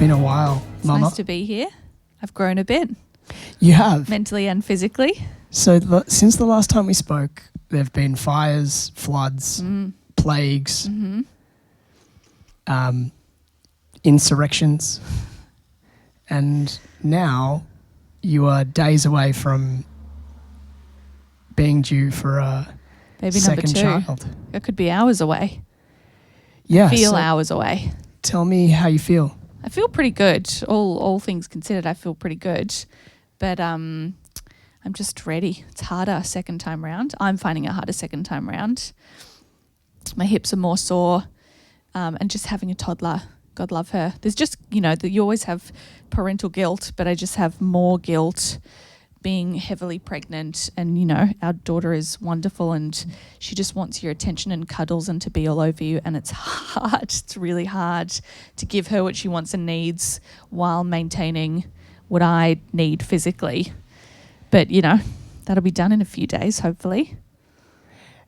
been a while, It's Mama. nice to be here. I've grown a bit, You have. mentally and physically. So since the last time we spoke, there have been fires, floods, plagues, insurrections, and now you are days away from being due for a Baby second number 2. child. It could be hours away. Yeah. Feel so hours away. tell me how you feel. I feel pretty good. All things considered, I feel pretty good. But I'm just ready. It's harder second time round. I'm finding it harder second time round. My hips are more sore. And just having a toddler, God love her. There's just, you always have parental guilt, but I just have more guilt being heavily pregnant. And, our daughter is wonderful and she just wants your attention and cuddles and to be all over you. And it's hard. It's really hard to give her what she wants and needs while maintaining what I need physically. But, that'll be done in a few days, hopefully.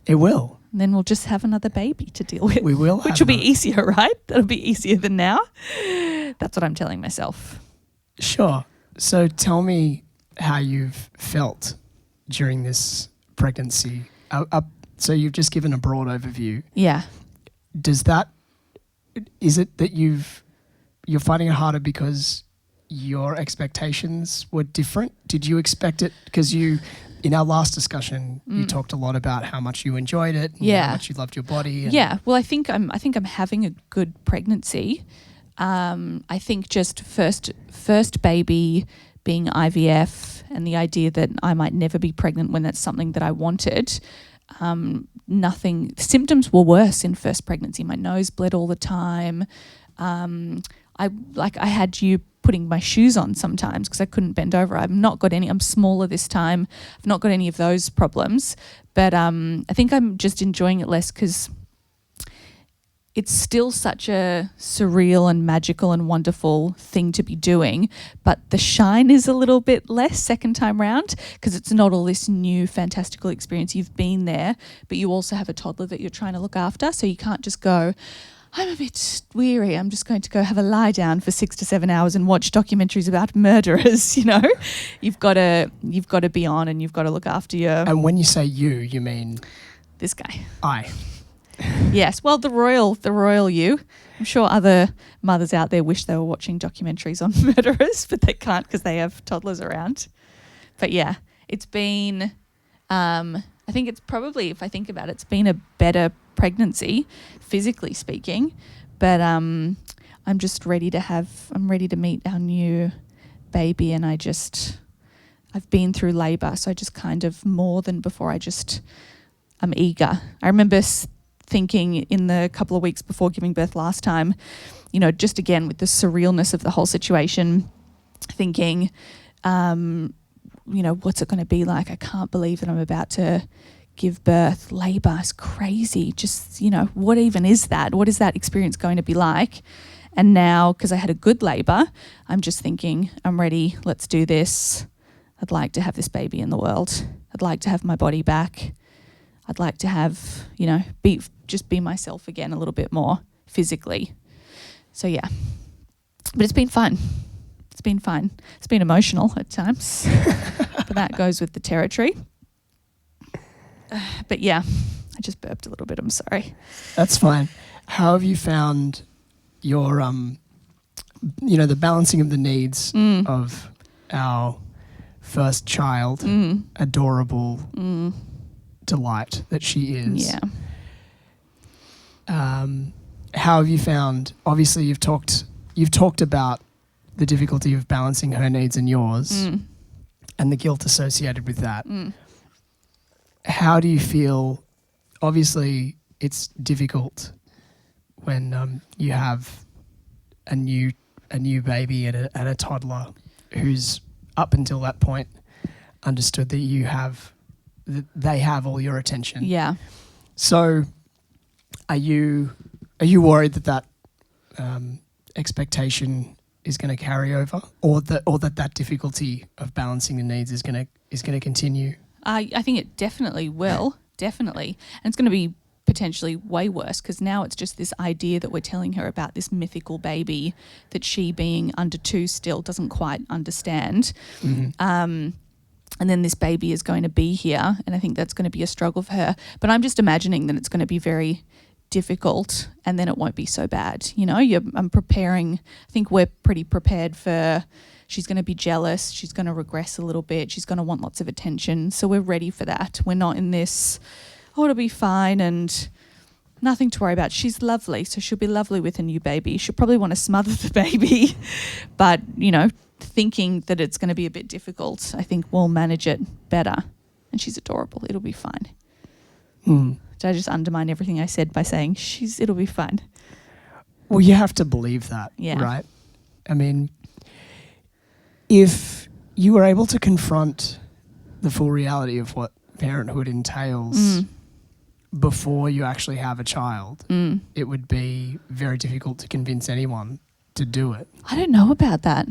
It will. And then we'll just have another baby to deal with. We will. Which will be easier, right? That'll be easier than now. That's what I'm telling myself. Sure. So tell me how you've felt during this pregnancy. So you've just given a broad overview. Yeah. Is it that you're finding it harder because your expectations were different? Did you expect it? Because in our last discussion, you talked a lot about how much you enjoyed it, and how much you loved your body. Yeah. Well, I think I'm having a good pregnancy. I think just first baby being IVF and the idea that I might never be pregnant when that's something that I wanted. Symptoms were worse in first pregnancy. My nose bled all the time. I had you putting my shoes on sometimes because I couldn't bend over. I'm smaller this time. I've not got any of those problems, but I think I'm just enjoying it less because it's still such a surreal and magical and wonderful thing to be doing, but the shine is a little bit less second time round because it's not all this new fantastical experience. You've been there, but you also have a toddler that you're trying to look after, so you can't just go, I'm a bit weary, I'm just going to go have a lie down for 6 to 7 hours and watch documentaries about murderers, You've got to be on and you've got to look after your... And when you say you mean... This guy. I. Yes, well, the royal you. I'm sure other mothers out there wish they were watching documentaries on murderers, but they can't because they have toddlers around. But yeah, it's been... I think it's probably, if I think about it, it's been a better pregnancy, physically speaking, but I'm just ready to meet our new baby, and I've been through labour, so I just kind of more than before, I'm eager. I remember thinking in the couple of weeks before giving birth last time, just again with the surrealness of the whole situation, thinking, what's it going to be like? I can't believe that I'm about to give birth. Labour is crazy. Just, what even is that? What is that experience going to be like? And now, because I had a good labour, I'm just thinking, I'm ready. Let's do this. I'd like to have this baby in the world. I'd like to have my body back. I'd like to have, be myself again a little bit more physically. So, yeah. But it's been fun. It's been fun. It's been emotional at times. But that goes with the territory. But yeah, I just burped a little bit. I'm sorry. That's fine. How have you found your, the balancing of the needs of our first child, adorable delight that she is? Yeah. How have you found? Obviously, you've talked about the difficulty of balancing her needs and yours, and the guilt associated with that. How do you feel? Obviously, it's difficult when you have a new baby and a toddler who's up until that point understood that they have all your attention. Yeah. So, are you worried that expectation is going to carry over, or that difficulty of balancing the needs is going to continue? I think it definitely will, definitely. And it's going to be potentially way worse, because now it's just this idea that we're telling her about this mythical baby that she, being under 2 still, doesn't quite understand. And then this baby is going to be here, and I think that's going to be a struggle for her. But I'm just imagining that it's going to be very difficult, and then it won't be so bad. You know, I'm preparing. I think we're pretty prepared for. She's going to be jealous. She's going to regress a little bit. She's going to want lots of attention. So we're ready for that. We're not in this, oh, it'll be fine and nothing to worry about. She's lovely, so she'll be lovely with a new baby. She'll probably want to smother the baby, but, you know, thinking that it's going to be a bit difficult, I think we'll manage it better. And she's adorable. It'll be fine. Did I just undermine everything I said by saying it'll be fine? Well, you have to believe that, right? I mean, if you were able to confront the full reality of what parenthood entails before you actually have a child, it would be very difficult to convince anyone to do it. I don't know about that.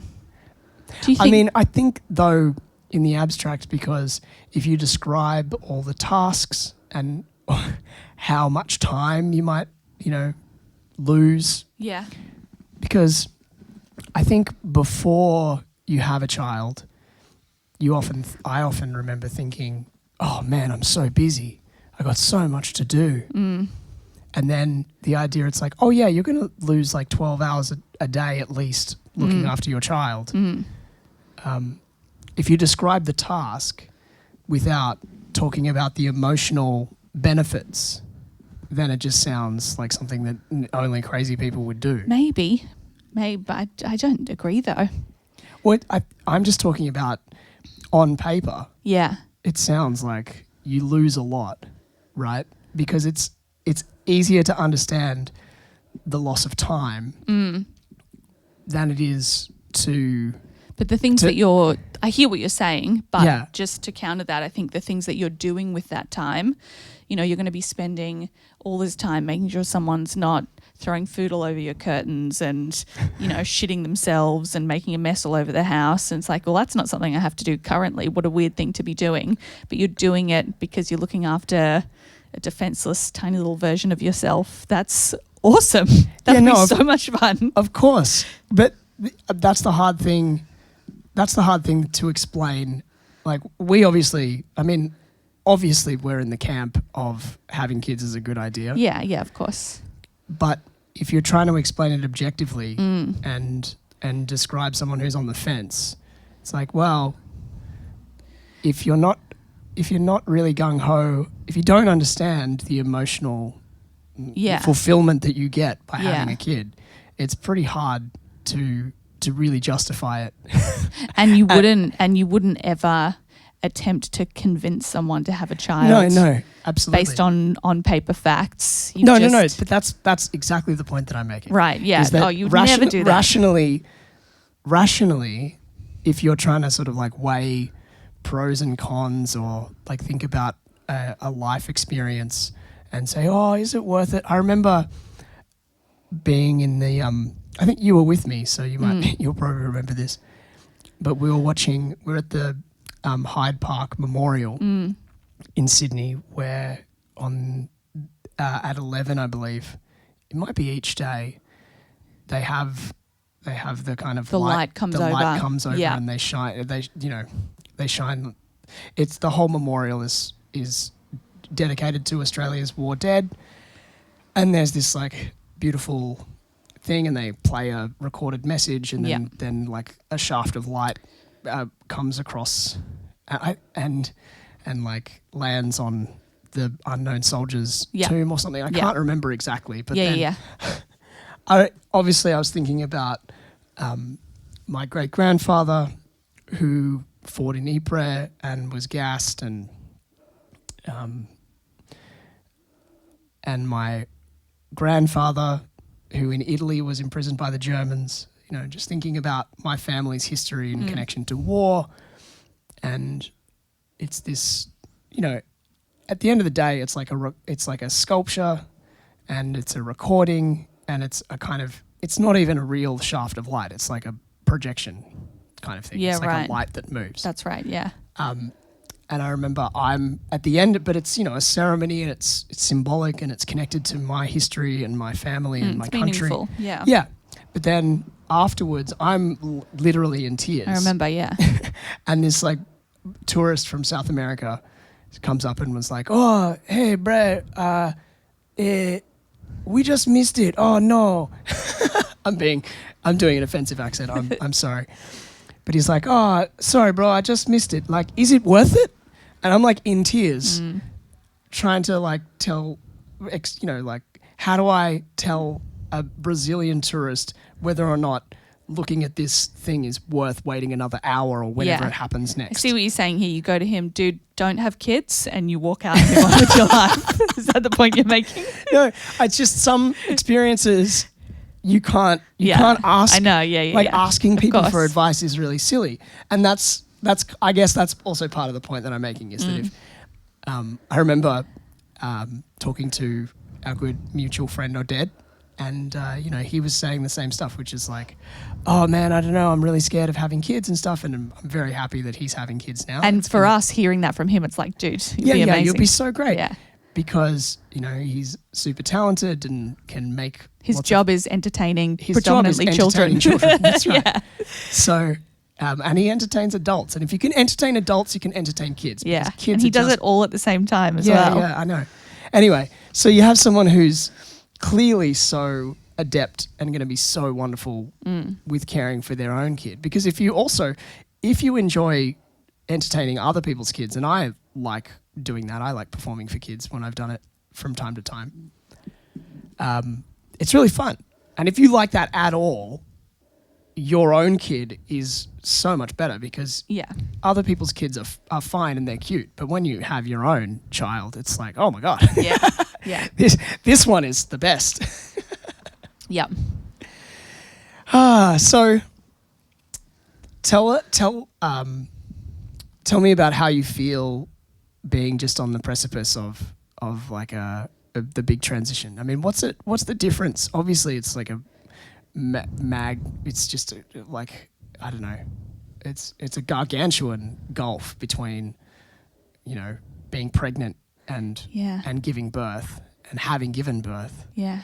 Do you think? I mean, I think, though, in the abstract, because if you describe all the tasks and how much time you might, you know, lose. Yeah. Because I think before you have a child, I often remember thinking, oh man, I'm so busy. I got so much to do. And then the idea, it's like, oh yeah, you're going to lose like 12 hours a day at least looking after your child. If you describe the task without talking about the emotional benefits, then it just sounds like something that only crazy people would do. Maybe, but I don't agree though. Well, I'm just talking about on paper. Yeah. It sounds like you lose a lot, right? Because it's easier to understand the loss of time than it is to... But the things that I hear what you're saying, but just to counter that, I think the things that you're doing with that time, you know, you're going to be spending all this time making sure someone's not throwing food all over your curtains and, you know, shitting themselves and making a mess all over the house. And it's like, well, that's not something I have to do currently. What a weird thing to be doing. But you're doing it because you're looking after a defenseless, tiny little version of yourself. That's awesome. That'd be so much fun. Of course. But that's the hard thing. That's the hard thing to explain. Like, we obviously we're in the camp of having kids is a good idea. Yeah, of course. But if you're trying to explain it objectively and describe someone who's on the fence, it's like, well, if you're not really gung-ho, if you don't understand the emotional fulfillment that you get by having a kid, it's pretty hard to really justify it. And you wouldn't ever attempt to convince someone to have a child. No, absolutely. Based on paper facts. No. But that's exactly the point that I'm making. Right. Yeah. You would never do that. Rationally, if you're trying to sort of like weigh pros and cons, or like think about a life experience and say, oh, is it worth it? I remember being in the I think you were with me, so you'll probably remember this. But we're at the Hyde Park Memorial in Sydney, where at 11, I believe, it might be each day, they have the kind of the light comes over. Light comes over and they shine. They shine. It's the whole memorial is dedicated to Australia's war dead, and there's this like beautiful thing, and they play a recorded message, and then like a shaft of light comes across and like lands on the unknown soldier's tomb or something. I can't remember exactly, but I was thinking about my great grandfather who fought in Ypres and was gassed, and my grandfather who in Italy was imprisoned by the Germans. You know, just thinking about my family's history and connection to war. And it's this, you know, at the end of the day, it's like a sculpture, and it's a recording, and it's it's not even a real shaft of light. It's like a projection kind of thing. Yeah, it's like a light that moves. That's right, yeah. And And I remember I'm at the end, but it's, a ceremony and it's symbolic and it's connected to my history and my family and my it's country. meaningful, yeah. Yeah. But then afterwards, I'm literally in tears. I remember, yeah. And this like tourist from South America comes up and was like, "Oh, hey, Brad, we just missed it. Oh no." I'm doing an offensive accent. I'm sorry. But he's like, "Oh, sorry, bro, I just missed it. Like, is it worth it?" And I'm like in tears, trying to like tell, like, how do I tell a Brazilian tourist whether or not looking at this thing is worth waiting another hour or whenever it happens next? I see what you're saying here. You go to him, dude, don't have kids, and you walk out and move on with your life. Is that the point you're making? No, it's just some experiences you can't ask. I know, yeah. Asking people for advice is really silly. And that's I guess that's also part of the point that I'm making is that if I remember talking to our good mutual friend Oded, and he was saying the same stuff, which is like, "Oh man, I don't know, I'm really scared of having kids and stuff," and I'm very happy that he's having kids now. And for us, hearing that from him, it's like, dude, you'll be amazing. You'll be so great. Yeah. Because he's super talented and can make his job is entertaining his predominantly job is entertaining children. That's right. Yeah. So, and he entertains adults, and if you can entertain adults, you can entertain kids. Yeah, Kids and he does it all at the same time as well. Yeah, I know. Anyway, so you have someone who's clearly so adept and going to be so wonderful with caring for their own kid. Because if you enjoy entertaining other people's kids, and I like doing that, I like performing for kids when I've done it from time to time. It's really fun. And if you like that at all, your own kid is so much better because other people's kids are fine and they're cute. But when you have your own child, it's like, oh my God. Yeah. This one is the best. Yeah. So tell me about how you feel being just on the precipice of like the big transition. I mean, what's the difference? Obviously, it's like a it's just I don't know. It's a gargantuan gulf between, being pregnant and giving birth and having given birth. Yeah.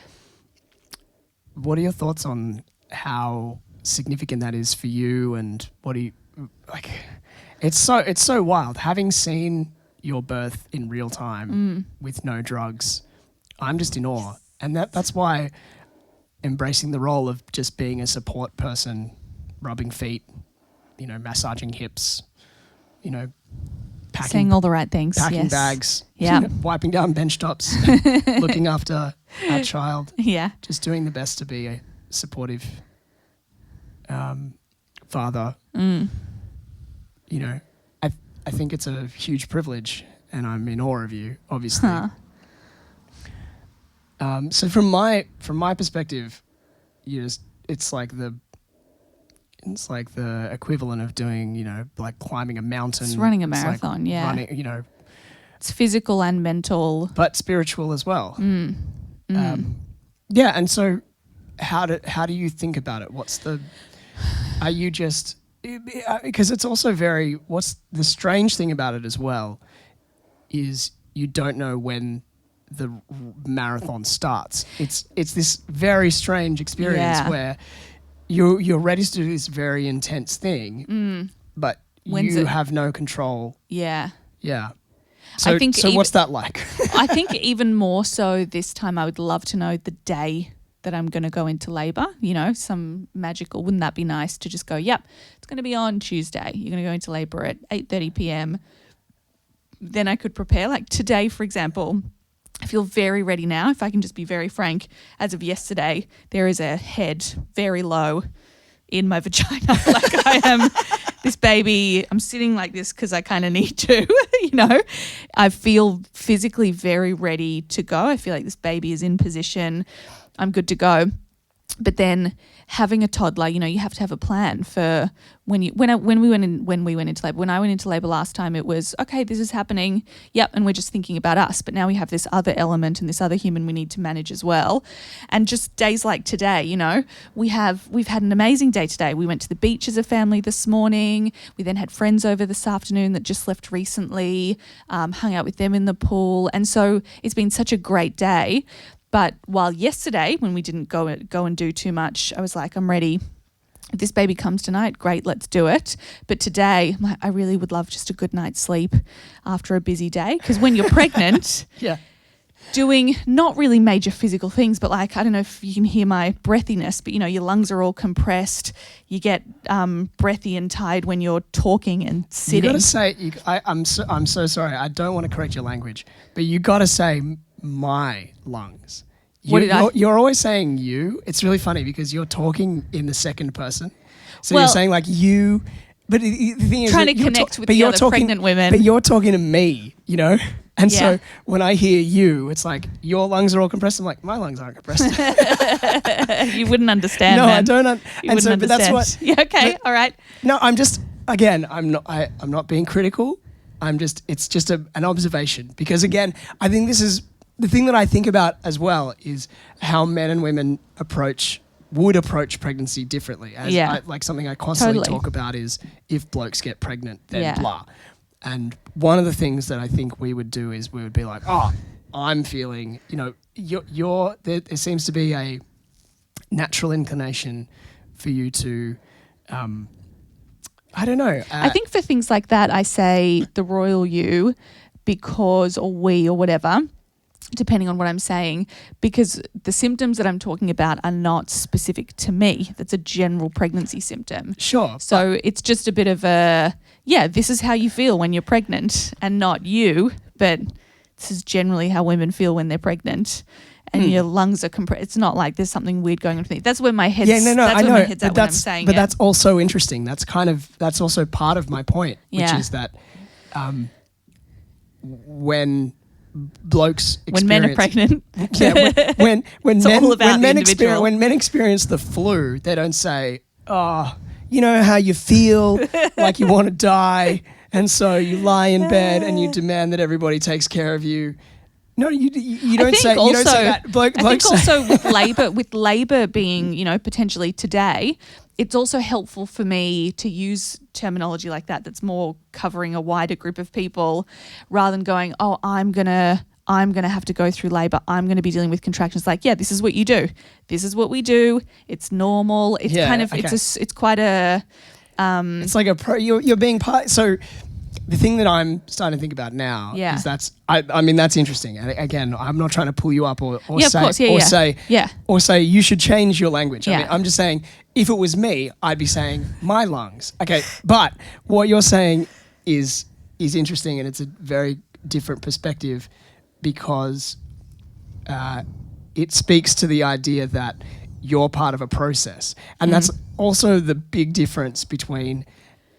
What are your thoughts on how significant that is for you, and what do you like? It's so wild having seen your birth in real time with no drugs. I'm just in awe, and that's why embracing the role of just being a support person, rubbing feet, massaging hips, saying all the right things, packing bags, wiping down bench tops, looking after our child, just doing the best to be a supportive father. I think it's a huge privilege, and I'm in awe of you, obviously. So from my perspective, it's like the equivalent of doing, like climbing a mountain. It's running a marathon, running, it's physical and mental, but spiritual as well. And so how do you think about it? Are you just, because it's also what's the strange thing about it as well is you don't know when the marathon starts. It's this very strange experience where you're ready to do this very intense thing, but you have no control. Yeah. So what's that like? I think even more so this time, I would love to know the day that I'm going to go into labour, some magical, wouldn't that be nice to just go, yep, it's going to be on Tuesday. You're going to go into labour at 8:30 p.m. Then I could prepare. Like today, for example, I feel very ready now. If I can just be very frank, as of yesterday, there is a head very low in my vagina. Like I am this baby. I'm sitting like this because I kind of need to, I feel physically very ready to go. I feel like this baby is in position. I'm good to go. But then having a toddler, you have to have a plan for when we went into labor. When I went into labor last time, it was, okay, this is happening. Yep. And we're just thinking about us. But now we have this other element and this other human we need to manage as well. And just days like today, we've had an amazing day today. We went to the beach as a family this morning. We then had friends over this afternoon that just left recently, hung out with them in the pool. And so it's been such a great day. But while yesterday, when we didn't go and do too much, I was like, I'm ready. If this baby comes tonight, great, let's do it. But today, I'm like, I really would love just a good night's sleep after a busy day. Because when you're pregnant, doing not really major physical things, but like, I don't know if you can hear my breathiness, but your lungs are all compressed. You get breathy and tired when you're talking and sitting. You got to say, I'm so sorry. I don't want to correct your language, but you got to say my lungs. You're always saying you. It's really funny because you're talking in the second person. So you're saying like you, but the thing is trying to connect with the other pregnant women. But you're talking to me, And so when I hear you, it's like your lungs are all compressed. I'm like, my lungs aren't compressed. You wouldn't understand. No, man. I don't. You wouldn't understand. But that's what. Yeah. Okay. All right. No, I'm just. Again, I'm not being critical. It's just an observation because again, I think this is the thing that I think about as well is how men and women would approach pregnancy differently. Like something I constantly talk about is if blokes get pregnant, then blah. And one of the things that I think we would do is we would be like, oh, I'm feeling, there seems to be a natural inclination for you to, I don't know. I think for things like that, I say the royal you because, or we or whatever, depending on what I'm saying, because the symptoms that I'm talking about are not specific to me. That's a general pregnancy symptom. Sure. So it's just a bit of this is how you feel when you're pregnant and not you, but this is generally how women feel when they're pregnant and your lungs are compressed. It's not like there's something weird going on with me. That's where my head's I know. That's where my head's at when I'm saying But that's also interesting. That's also part of my point, which is that when blokes when men are pregnant. when men men experience the flu, they don't say, oh, you know how you feel like you want to die, and so you lie in bed and you demand that everybody takes care of you. No, you don't say that. I think also with labor being, potentially today, it's also helpful for me to use terminology like that that's more covering a wider group of people rather than going, oh, I'm going to have to go through labor. I'm going to be dealing with contractions. Like, this is what you do. This is what we do. It's normal. It's it's quite a... it's like you're being part... So the thing that I'm starting to think about now is that's interesting. And again, I'm not trying to pull you up or say you should change your language. Yeah. I mean, I'm just saying if it was me, I'd be saying my lungs. Okay, but what you're saying is interesting and it's a very different perspective because it speaks to the idea that you're part of a process. And that's also the big difference between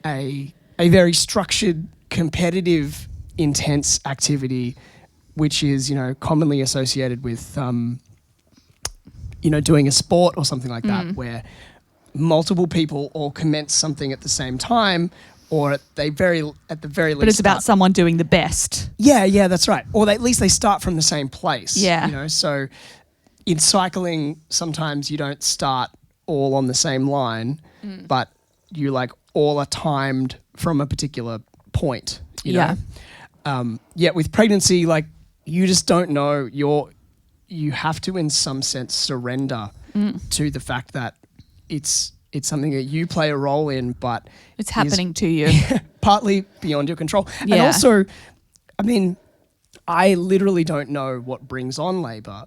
a very structured, competitive, intense activity, which is, commonly associated with, doing a sport or something like that, where multiple people all commence something at the same time, or at the very least. But it's about someone doing the best. Yeah, that's right. Or at least they start from the same place. Yeah. So in cycling, sometimes you don't start all on the same line, but you all are timed from a particular point, know. Yet with pregnancy, you just don't know. You have to, in some sense, surrender to the fact that it's something that you play a role in, but it's happening to you, partly beyond your control. Yeah. And also, I literally don't know what brings on labor.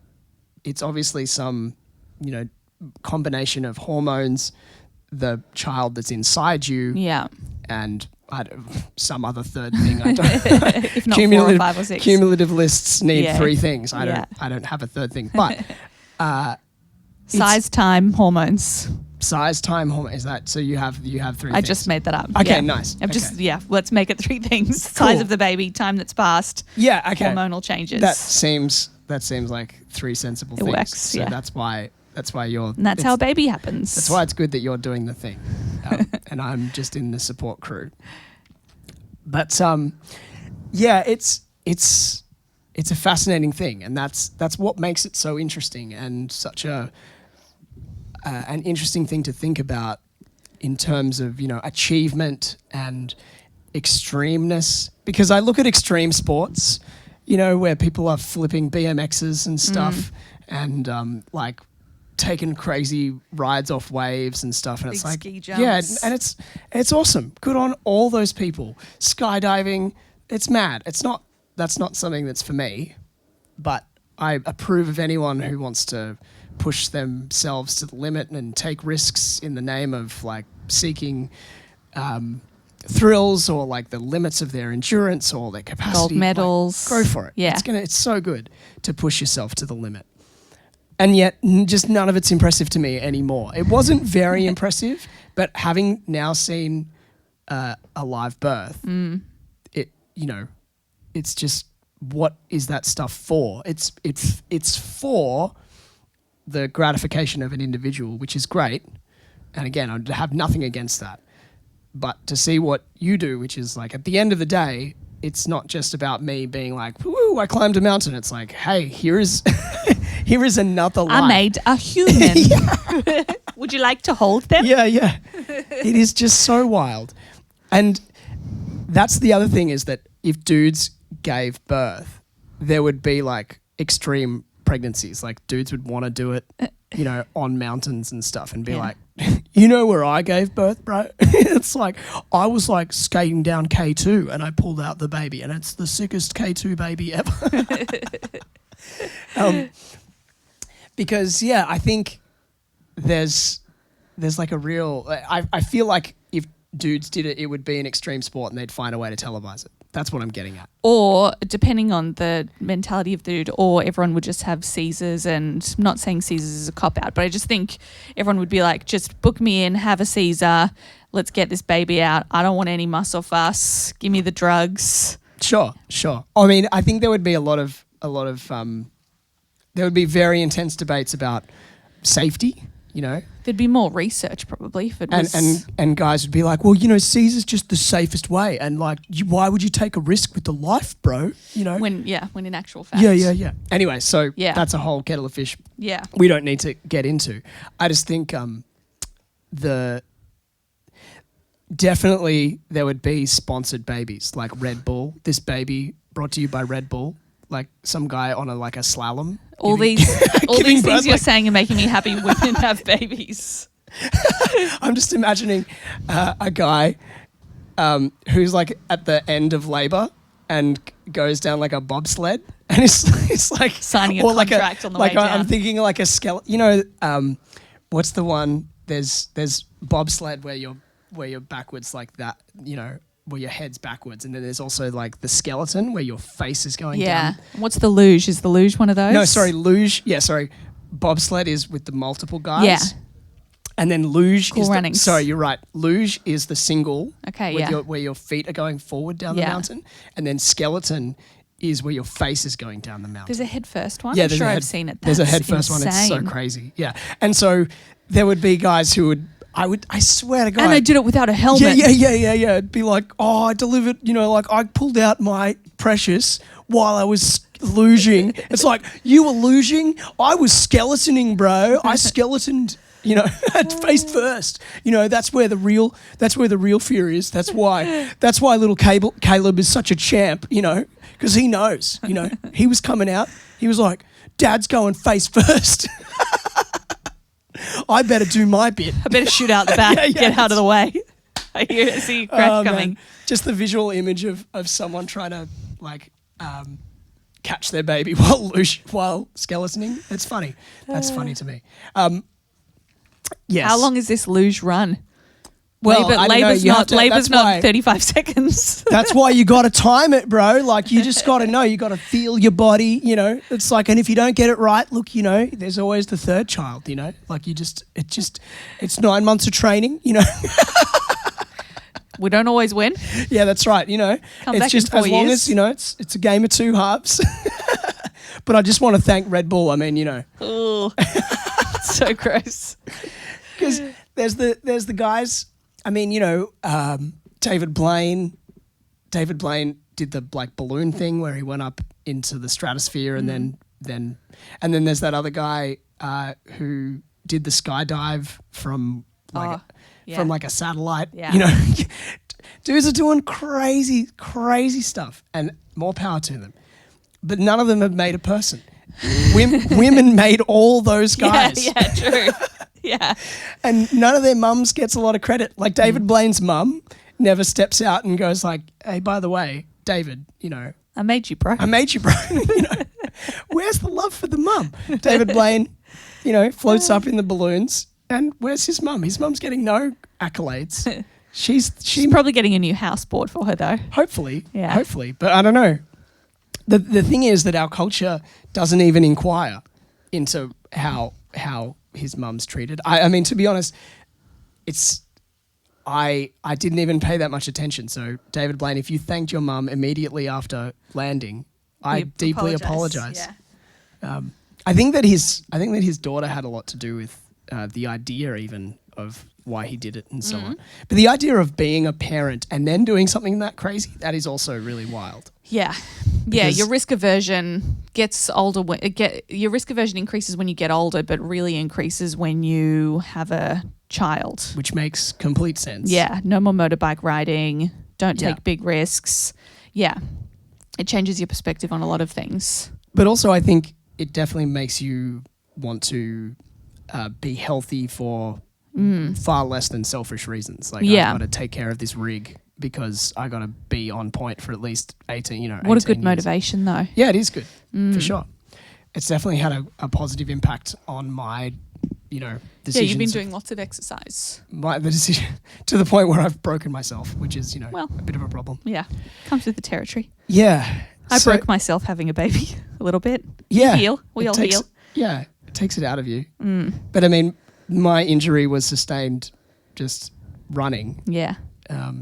It's obviously some, combination of hormones, the child that's inside you, and some other third thing. I don't. If not 4 or 5 or 6. Cumulative lists need 3 things. I don't have a third thing, but size, time, hormones. Size, time, hormone. Is that so? You have 3 things. I just made that up. Okay, nice. Let's make it 3 things: Cool. size of the baby, time that's passed. Yeah. Okay. Hormonal changes. That seems like 3 sensible things. Works, so that's why That's why you're. And that's how a baby happens. That's why it's good that you're doing the thing, and I'm just in the support crew. But yeah, it's a fascinating thing, and that's what makes it so interesting and such an interesting thing to think about in terms of, you know, achievement and extremeness. Because I look at extreme sports, you know, where people are flipping BMXs and stuff, and like taking crazy rides off waves and stuff, and Big it's like ski jumps. yeah, and it's awesome. Good on all those people. Skydiving, it's mad. That's not something that's for me, but I approve of anyone who wants to push themselves to the limit and take risks in the name of like seeking thrills or like the limits of their endurance or their capacity. Gold medals. Like, go for it. Yeah. It's so good to push yourself to the limit. And yet just none of it's impressive to me anymore. It wasn't very impressive, but having now seen a live birth, it, you know, it's just, what is that stuff for? It's for the gratification of an individual, which is great. And again, I have nothing against that. But to see what you do, which is like at the end of the day, it's not just about me being like, woo, I climbed a mountain. It's like, hey, here is here is another life. I made a human. Would you like to hold them? Yeah. It is just so wild. And that's the other thing, is that if dudes gave birth, there would be like extreme pregnancies. Like dudes would want to do it, you know, on mountains and stuff, and be like, you know where I gave birth, bro? It's like, I was like skating down K2 and I pulled out the baby, and it's the sickest K2 baby ever. Because yeah, I think there's like a real, I feel like if dudes did it, it would be an extreme sport and they'd find a way to televise it. That's what I'm getting at. Or depending on the mentality of the dude, or everyone would just have Caesars, and I'm not saying Caesars is a cop-out, but I just think everyone would be like, just book me in, have a Caesar, let's get this baby out. I don't want any muscle fuss. Give me the drugs. Sure. I mean, I think there would be a lot of there would be very intense debates about safety, you know. There'd be more research probably if it was... And guys would be like, well, you know, Caesar's just the safest way, and like, why would you take a risk with the life, bro? You know, when in actual fact. Yeah. Anyway, so that's a whole kettle of fish. Yeah, we don't need to get into. I just think definitely there would be sponsored babies, like Red Bull. This baby brought to you by Red Bull. Like some guy on a slalom. All these things you're saying are making me happy women have babies. I'm just imagining a guy who's like at the end of labour and goes down like a bobsled, and it's like signing a contract on the way down. I'm thinking like a skeleton. You know, what's the one? There's bobsled where you're backwards like that. You know, where your head's backwards, and then there's also like the skeleton where your face is going down. Yeah. What's the luge? Is the luge one of those? No, sorry, luge. Yeah, sorry. Bobsled is with the multiple guys. Yeah. And then luge cool is running. Sorry, you're right. Luge is the single. Okay, where your feet are going forward down the mountain, and then skeleton is where your face is going down the mountain. There's a head first one. Yeah, I'm sure I've seen it. There's a head first one. It's so crazy. Yeah, and so there would be guys who would. I swear to God. And I did it without a helmet. Yeah. It'd be like, oh, I delivered, you know, like I pulled out my precious while I was luging. It's like, you were luging, I was skeletoning, bro. I skeletoned, you know, face first. You know, that's where the real fear is. That's why little Caleb is such a champ, you know, because he knows, you know, he was coming out. He was like, Dad's going face first. I better do my bit. I better shoot out the back, get out of the way. I see crash coming. Man. Just the visual image of someone trying to like catch their baby while skeletoning. It's funny. That's funny to me. Yes. How long is this luge run? Well, labor's not 35 seconds. That's why you got to time it, bro. Like, you just got to know. You got to feel your body, you know. It's like, and if you don't get it right, look, you know, there's always the third child, you know. Like, it's 9 months of training, you know. We don't always win. Yeah, that's right, you know. It's just as long as, you know, it's a game of two halves. But I just want to thank Red Bull. I mean, you know, Ugh. So gross. Because there's the guys. I mean, David Blaine. David Blaine did the like balloon thing where he went up into the stratosphere, and then there's that other guy who did the skydive from like a satellite. Yeah. Dudes are doing crazy stuff, and more power to them. But none of them have made a person. Women made all those guys. Yeah, true. Yeah. And none of their mums gets a lot of credit. Like David Blaine's mum never steps out and goes like, hey, by the way, David, I made you, bro. Where's the love for the mum? David Blaine, floats up in the balloons, and where's his mum? His mum's getting no accolades. She's probably getting a new house bought for her though. Hopefully. Yeah. Hopefully. But I don't know. The thing is that our culture doesn't even inquire into how his mum's treated. I mean, to be honest, I didn't even pay that much attention. So, David Blaine, if you thanked your mum immediately after landing, I deeply apologise. Yeah. I think that his daughter had a lot to do with the idea even of why he did it and so on. But the idea of being a parent and then doing something that crazy, that is also really wild. Yeah. Your risk aversion gets older. Your risk aversion increases when you get older, but really increases when you have a child. Which makes complete sense. Yeah. No more motorbike riding. Don't take big risks. Yeah. It changes your perspective on a lot of things. But also I think it definitely makes you want to be healthy for far less than selfish reasons. Like, I've got to take care of this rig because I got to be on point for at least 18, What a good years. motivation though. Yeah, it is good, for sure. It's definitely had a positive impact on my, decisions. Yeah, you've been doing lots of exercise. The decision to the point where I've broken myself, which is, a bit of a problem. Yeah, comes with the territory. Yeah. I broke myself having a baby a little bit. Yeah. We all heal. Yeah, it takes it out of you. But I mean, my injury was sustained just running. Yeah. I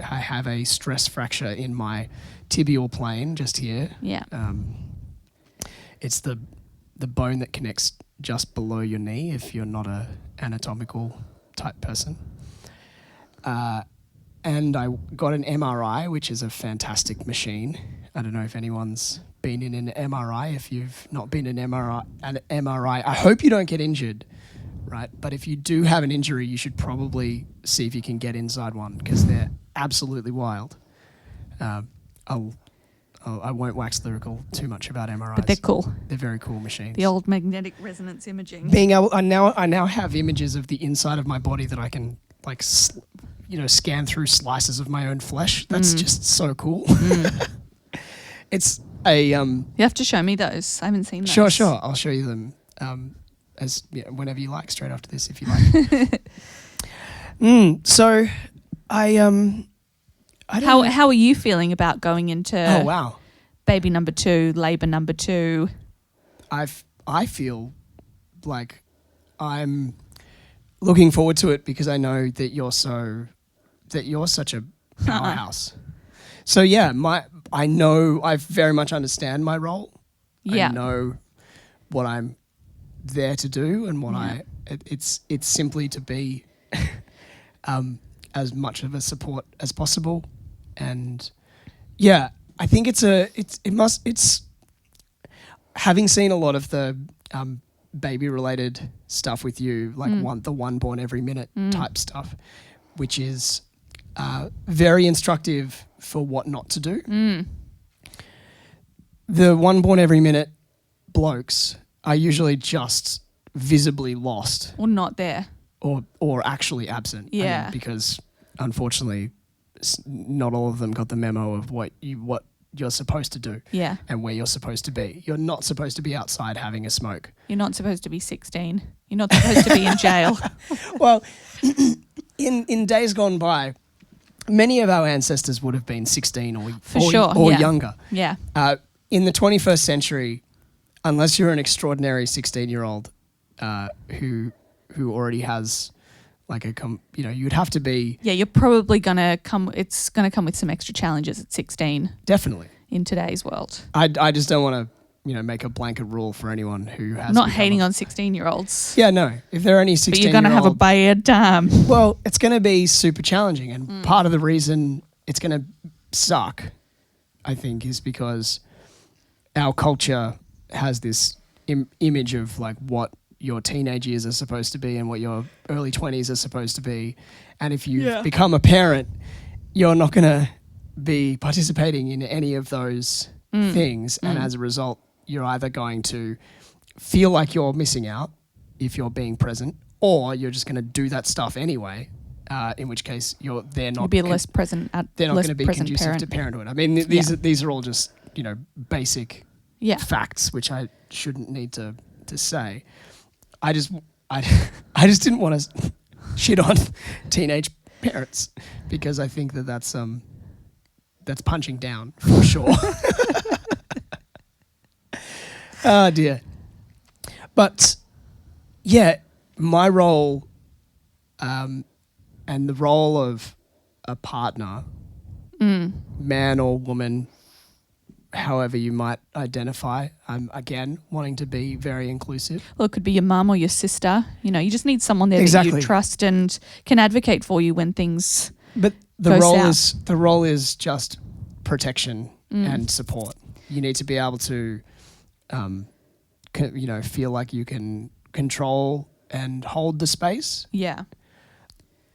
have a stress fracture in my tibial plane just here. Yeah. It's the bone that connects just below your knee if you're not a anatomical type person. And I got an MRI, which is a fantastic machine. I don't know if anyone's been in an MRI. If you've not been in an MRI, I hope you don't get injured, right? But if you do have an injury, you should probably see if you can get inside one because they're absolutely wild. I won't wax lyrical too much about MRIs. But they're cool. They're very cool machines. The old magnetic resonance imaging. I now have images of the inside of my body that I can scan through slices of my own flesh. That's just so cool. It's a you have to show me those. I haven't seen those. Sure. I'll show you them whenever you like, straight after this, if you like. So I don't know. How are you feeling about going into baby number 2, labour number 2? I feel like I'm looking forward to it because I know that you're such a powerhouse. So yeah, I very much understand my role. Yeah. I know what I'm there to do and what it's simply to be as much of a support as possible. And yeah, I think it's having seen a lot of the baby related stuff with you, like the one born every minute type stuff, which is very instructive for what not to do. The one born every minute blokes are usually just visibly lost Or not there. or actually absent. Yeah. Because unfortunately not all of them got the memo of what you're supposed to do. Yeah. And where you're supposed to be. You're not supposed to be outside having a smoke. You're not supposed to be 16. You're not supposed to be in jail. Well, in days gone by, many of our ancestors would have been 16 or younger. Yeah. In the 21st century, unless you're an extraordinary 16-year-old who already has like you'd have to be. Yeah, you're probably it's going to come with some extra challenges at 16. Definitely. In today's world. I just don't want to make a blanket rule for anyone who has. Not hating on 16-year-olds. Yeah, no. If there are any 16-year-old, but you're going to have a bad time. Well, it's going to be super challenging, and part of the reason it's going to suck, I think, is because our culture has this image of like what your teenage years are supposed to be and what your early 20s are supposed to be. And if you become a parent, you're not going to be participating in any of those things. And as a result, you're either going to feel like you're missing out if you're being present, or you're just going to do that stuff anyway. In which case, they're not. You'll be less present. They're not going to be conducive parent. to parenthood. I mean, these are all just basic facts, which I shouldn't need to say. I just didn't want to shit on teenage parents because I think that's punching down for sure. Oh dear. But yeah, my role and the role of a partner, man or woman, however you might identify, I'm again wanting to be very inclusive. Well, it could be your mum or your sister. You just need someone there that Exactly. you trust and can advocate for you when things But go south. the role is just protection and support. You need to be able to, feel like you can control and hold the space. Yeah.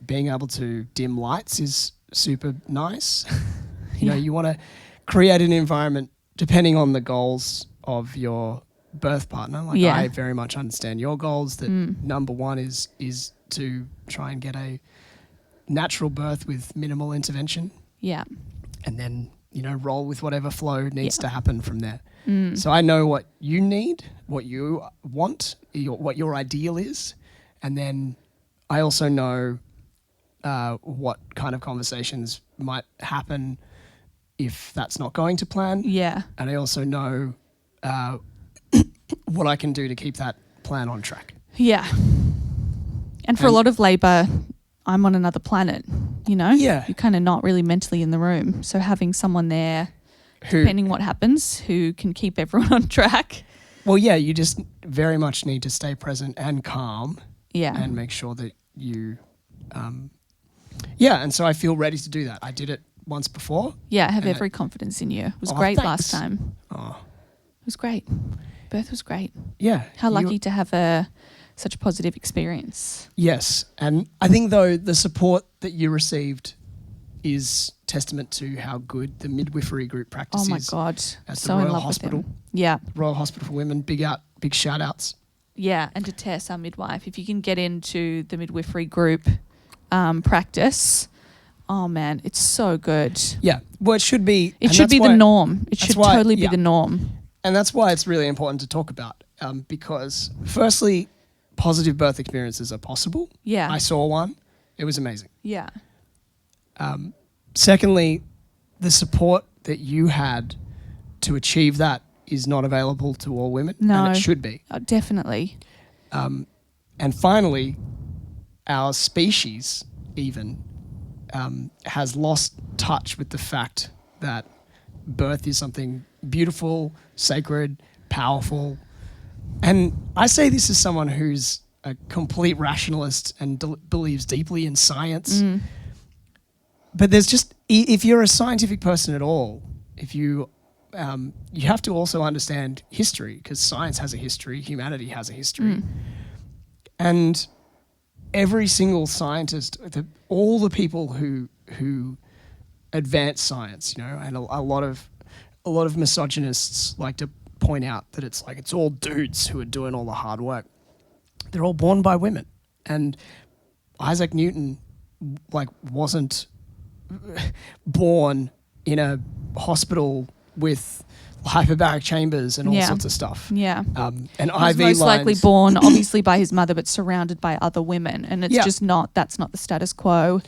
Being able to dim lights is super nice. You want to create an environment depending on the goals of your birth partner. Like I very much understand your goals that number one is to try and get a natural birth with minimal intervention. Yeah. And then, roll with whatever flow needs to happen from there. So I know what you need, what you want, what your ideal is. And then I also know what kind of conversations might happen if that's not going to plan. Yeah. And I also know what I can do to keep that plan on track. Yeah. And for a lot of labour, I'm on another planet, Yeah. You're kind of not really mentally in the room. So having someone there, depending what happens, who can keep everyone on track. Well, yeah, you just very much need to stay present and calm. Yeah. And make sure that you, and so I feel ready to do that. I did it once before. Yeah, I have every confidence in you. It was great last time. Oh. It was great. Birth was great. Yeah. How lucky to have such a positive experience. Yes. And I think, though, the support that you received is testament to how good the midwifery group practice is. Oh, my God. At So the in Royal love Hospital. with them. Yeah. Royal Hospital for Women. Big shout outs. Yeah, and to Tess, our midwife, if you can get into the midwifery group practice, oh man, it's so good. Yeah, well, it should be. It should be the norm. It should totally be the norm. And that's why it's really important to talk about because, firstly, positive birth experiences are possible. Yeah. I saw one. It was amazing. Yeah. Secondly, the support that you had to achieve that is not available to all women. No. And it should be. Oh, definitely. And finally, our species even has lost touch with the fact that birth is something beautiful, sacred, powerful. And I say this as someone who's a complete rationalist and believes deeply in science. But there's just, if you're a scientific person at all, if you have to also understand history, because science has a history, humanity has a history. And every single scientist, all the people who advance science, and a lot of misogynists like to point out that it's all dudes who are doing all the hard work. They're all born by women, and Isaac Newton wasn't born in a hospital with hyperbaric chambers and all sorts of stuff. Yeah. And He IV was most likely lines. born, obviously, by his mother, but surrounded by other women. And it's just that's not the status quo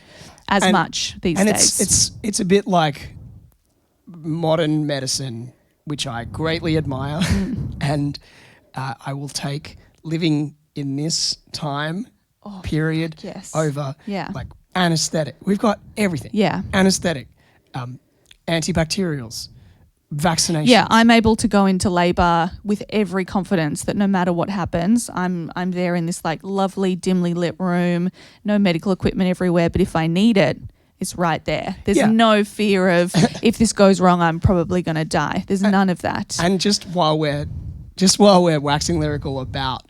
as much these days. And it's a bit like modern medicine, which I greatly admire. And I will take living in this time period over like anesthetic. We've got everything. Yeah. Anesthetic, antibacterials, vaccinations. Yeah, I'm able to go into labour with every confidence that no matter what happens, I'm there in this like lovely dimly lit room, no medical equipment everywhere, but if I need it, it's right there. There's no fear of if this goes wrong, I'm probably going to die. There's none of that. And just while we're waxing lyrical about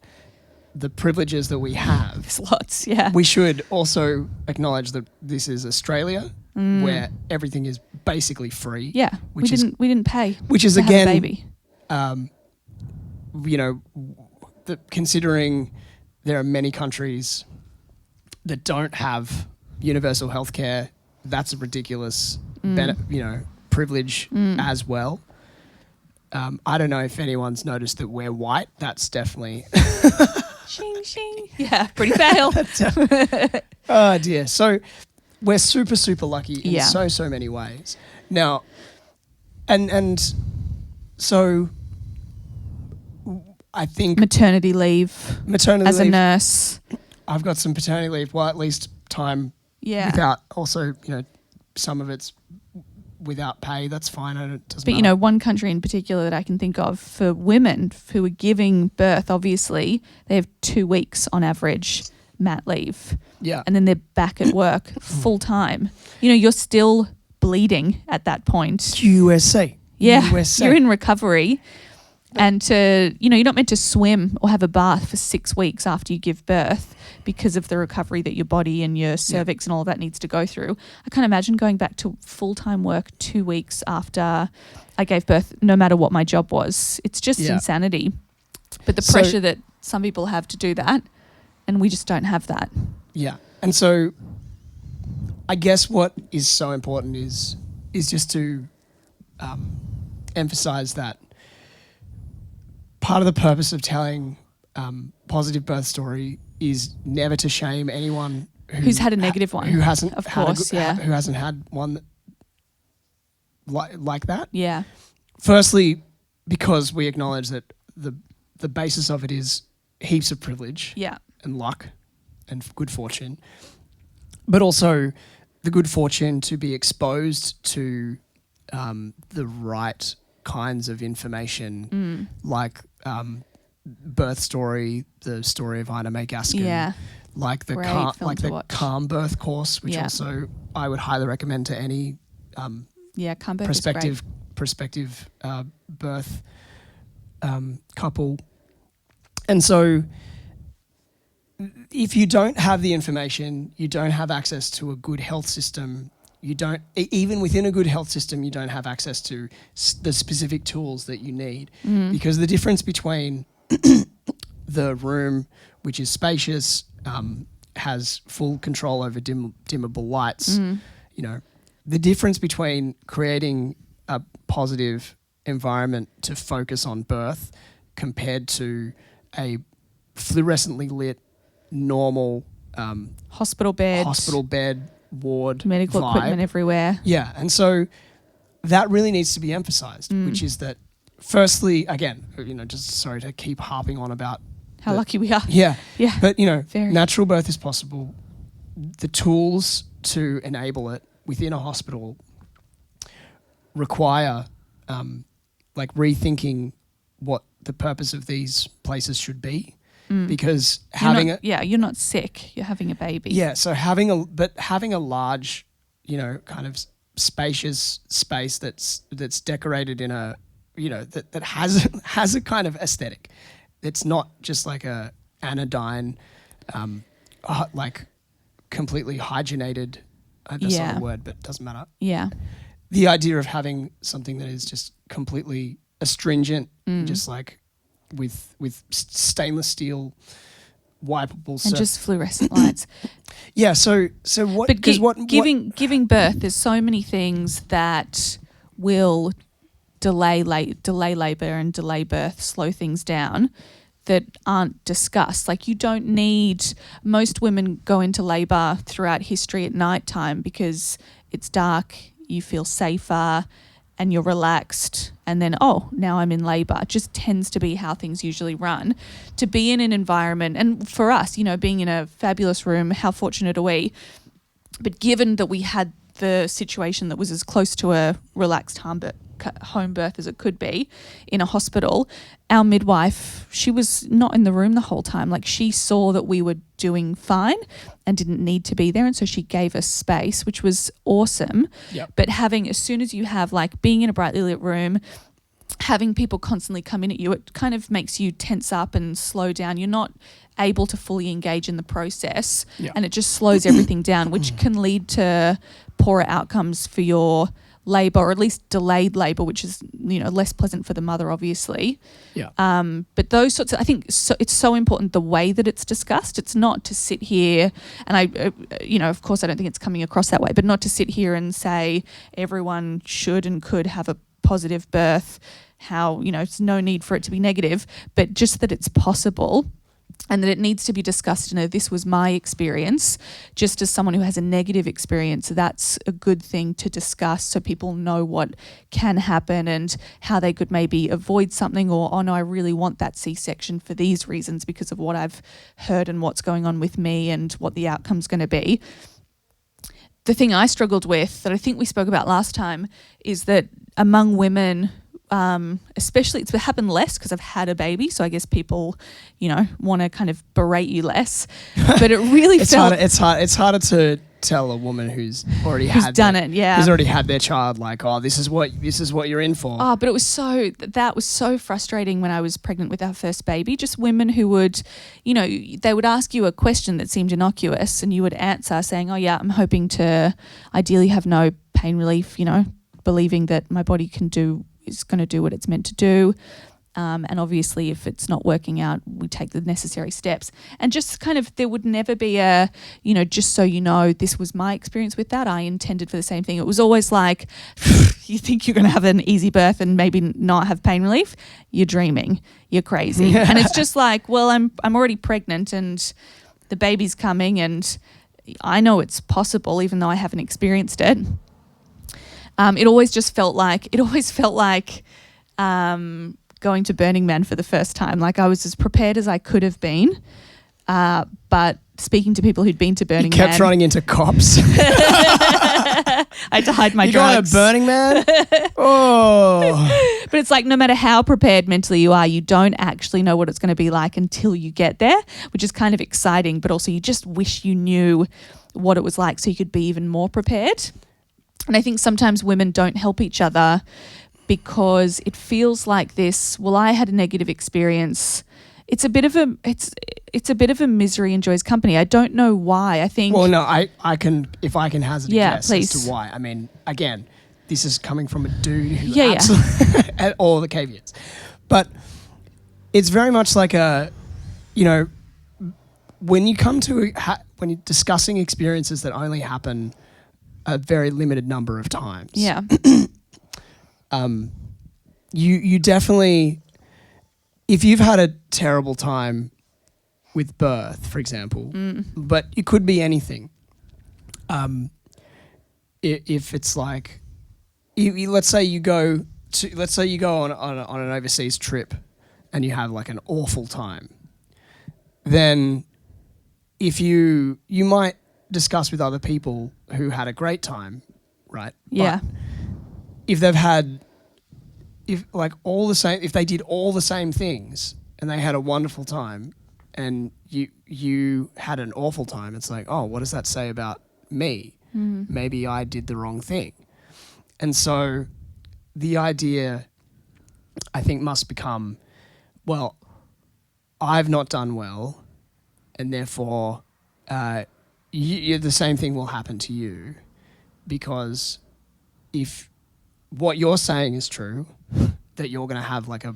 the privileges that we have, There's lots, yeah. we should also acknowledge that this is Australia, where everything is basically free. Yeah, we didn't pay. Which is to have again, a baby. You know, considering there are many countries that don't have universal healthcare, that's a ridiculous, privilege as well. I don't know if anyone's noticed that we're white. That's definitely Shing, shing. Yeah, pretty fail. Oh dear. So we're super, super lucky in so many ways. Now, and so I think maternity leave as a nurse. I've got some paternity leave, well, at least time without, also, some of it's without pay. That's fine. Doesn't matter. One country in particular that I can think of for women who are giving birth, obviously, they have 2 weeks on average mat leave. Yeah. And then they're back at work full time. You're still bleeding at that point. USA. Yeah. USA. You're in recovery. And you're not meant to swim or have a bath for 6 weeks after you give birth because of the recovery that your body and your cervix and all of that needs to go through. I can't imagine going back to full-time work 2 weeks after I gave birth, no matter what my job was. It's just insanity. But the pressure that some people have to do that, and we just don't have that. Yeah. And so I guess what is so important is just to emphasize that part of the purpose of telling positive birth story is never to shame anyone who's had a negative one, who hasn't, of course, who hasn't had one like that. Yeah. Firstly, because we acknowledge that the basis of it is heaps of privilege, and luck, and good fortune, but also the good fortune to be exposed to the right kinds of information, like birth story, the story of Ina May Gaskin, like the Calm Birth course, which also I would highly recommend to any Calm Birth prospective birth couple. And so if you don't have the information, you don't have access to a good health system, you don't, even within a good health system, you don't have access to the specific tools that you need, because the difference between the room, which is spacious, has full control over dimmable lights, the difference between creating a positive environment to focus on birth compared to a fluorescently lit normal hospital bed ward, medical vibe. Equipment everywhere. Yeah, and so that really needs to be emphasized, which is that firstly, again, just sorry to keep harping on about how lucky we are. Yeah. But very. Natural birth is possible. The tools to enable it within a hospital require rethinking what the purpose of these places should be. Because you're not sick, you're having a baby. Yeah, so having a large, kind of spacious space that's decorated in a, that has a kind of aesthetic. It's not just like a anodyne, completely hygienated. That's not a word, but it doesn't matter. Yeah. The idea of having something that is just completely astringent, just like with stainless steel wipeable and just fluorescent lights. Yeah, so what? But giving birth, there's so many things that will delay labour and delay birth, slow things down, that aren't discussed. Like, you don't need, most women go into labour throughout history at night time because it's dark, you feel safer, and you're relaxed, and then, now I'm in labour. It just tends to be how things usually run. To be in an environment, and for us, being in a fabulous room, how fortunate are we? But given that we had the situation that was as close to a relaxed home birth as it could be in a hospital, our midwife, she was not in the room the whole time. Like, she saw that we were doing fine and didn't need to be there, and so she gave us space, which was awesome. Yep. But as soon as you have, like, being in a brightly lit room, having people constantly come in at you, it kind of makes you tense up and slow down. You're not able to fully engage in the process, and it just slows everything down, which can lead to poorer outcomes for your labour, or at least delayed labour, which is, less pleasant for the mother, obviously. Yeah. But those sorts of, I think it's so important the way that it's discussed. It's not to sit here, and of course I don't think it's coming across that way, but not to sit here and say everyone should and could have a positive birth, how, it's no need for it to be negative, but just that it's possible. And that it needs to be discussed this was my experience. Just as someone who has a negative experience, that's a good thing to discuss so people know what can happen and how they could maybe avoid something, or, oh no, I really want that C-section for these reasons because of what I've heard and what's going on with me and what the outcome's going to be. The thing I struggled with, that I think we spoke about last time, is that among women, especially, it's happened less because I've had a baby, so I guess people, want to kind of berate you less. But it really it's harder to tell a woman who's already who's already had their child, like, oh, this is what you're in for. Oh, but that was so frustrating when I was pregnant with our first baby. Just women who would, they would ask you a question that seemed innocuous, and you would answer saying, oh yeah, I'm hoping to ideally have no pain relief, believing that my body is going to do what it's meant to do. And obviously if it's not working out, we take the necessary steps. And just kind of, there would never be a, just so you know, this was my experience with that. I intended for the same thing. It was always like, you think you're going to have an easy birth and maybe not have pain relief? You're dreaming. You're crazy. Yeah. And it's just like, well, I'm already pregnant and the baby's coming and I know it's possible even though I haven't experienced it. It always felt like going to Burning Man for the first time. Like, I was as prepared as I could have been, but speaking to people who'd been to Burning Man. You kept running into cops. I had to hide my drugs. You going to Burning Man? Oh. But it's like, no matter how prepared mentally you are, you don't actually know what it's going to be like until you get there, which is kind of exciting, but also you just wish you knew what it was like so you could be even more prepared. And I think sometimes women don't help each other because it feels like this, well, I had a negative experience. It's a bit of a misery enjoys company. I don't know why. I think. Well, no, I can, if I can hazard a guess please. as to why. I mean, again, this is coming from a dude who absolutely at all the caveats. But it's very much like when you come to when you're discussing experiences that only happen a very limited number of times. Yeah. You definitely, if you've had a terrible time with birth, for example, but it could be anything. If it's like, let's say you go on an overseas trip and you have like an awful time, then if you might discuss with other people who had a great time, right? Yeah. But if they did all the same things and they had a wonderful time and you had an awful time, it's like, oh, what does that say about me? Maybe I did the wrong thing. And so the idea, I think, must become, well, I've not done well, and therefore the same thing will happen to you, because if what you're saying is true, that you're going to have like a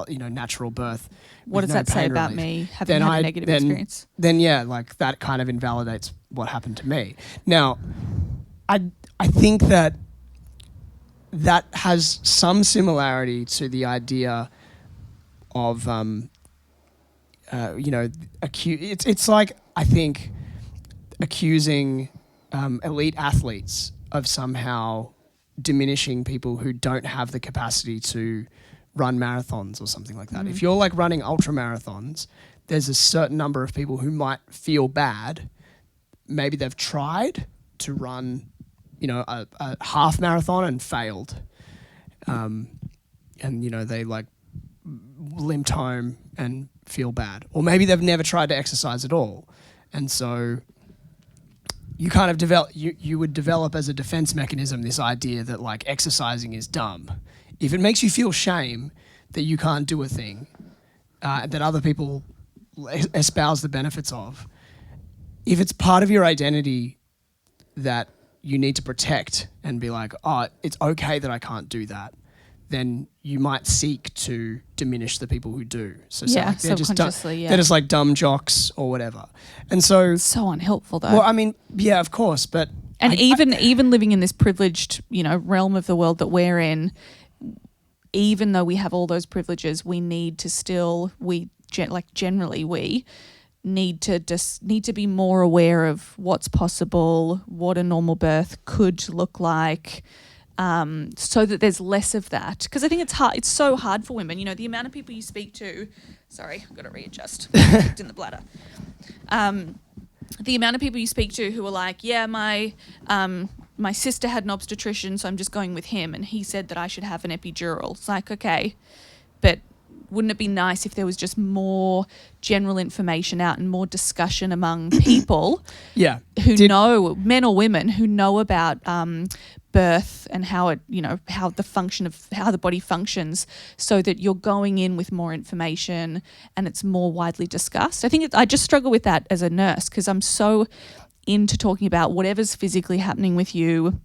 natural birth. What does that say about me having had a negative experience? Then yeah, like that kind of invalidates what happened to me. Now, I think that has some similarity to the idea of it's like, I think, accusing elite athletes of somehow diminishing people who don't have the capacity to run marathons or something like that. If you're like running ultra marathons, there's a certain number of people who might feel bad. Maybe they've tried to run, a half marathon and failed. and they like limped home and feel bad, or maybe they've never tried to exercise at all, and so you kind of you would develop as a defense mechanism this idea that like exercising is dumb. If it makes you feel shame that you can't do a thing that other people espouse the benefits of, if it's part of your identity that you need to protect and be like, oh, it's okay that I can't do that, then you might seek to diminish the people who do. So Yeah, like they're subconsciously, they're just like dumb jocks or whatever. And so, So unhelpful, though. well, I mean, yeah, of course, but and even living in this privileged, realm of the world that we're in, even though we have all those privileges, we need to still generally we need to be more aware of what's possible, what a normal birth could look like, so that there's less of that. Because I think it's hard. It's so hard for women. The amount of people you speak to. Sorry, I've got to readjust. Kicked in the bladder. The amount of people you speak to who are like, yeah, my sister had an obstetrician, so I'm just going with him, and he said that I should have an epidural. It's like, okay, but wouldn't it be nice if there was just more general information out and more discussion among people who know, men or women, who know about birth and how it, how the body functions, so that you're going in with more information and it's more widely discussed. I think I just struggle with that as a nurse, because I'm so into talking about whatever's physically happening with you,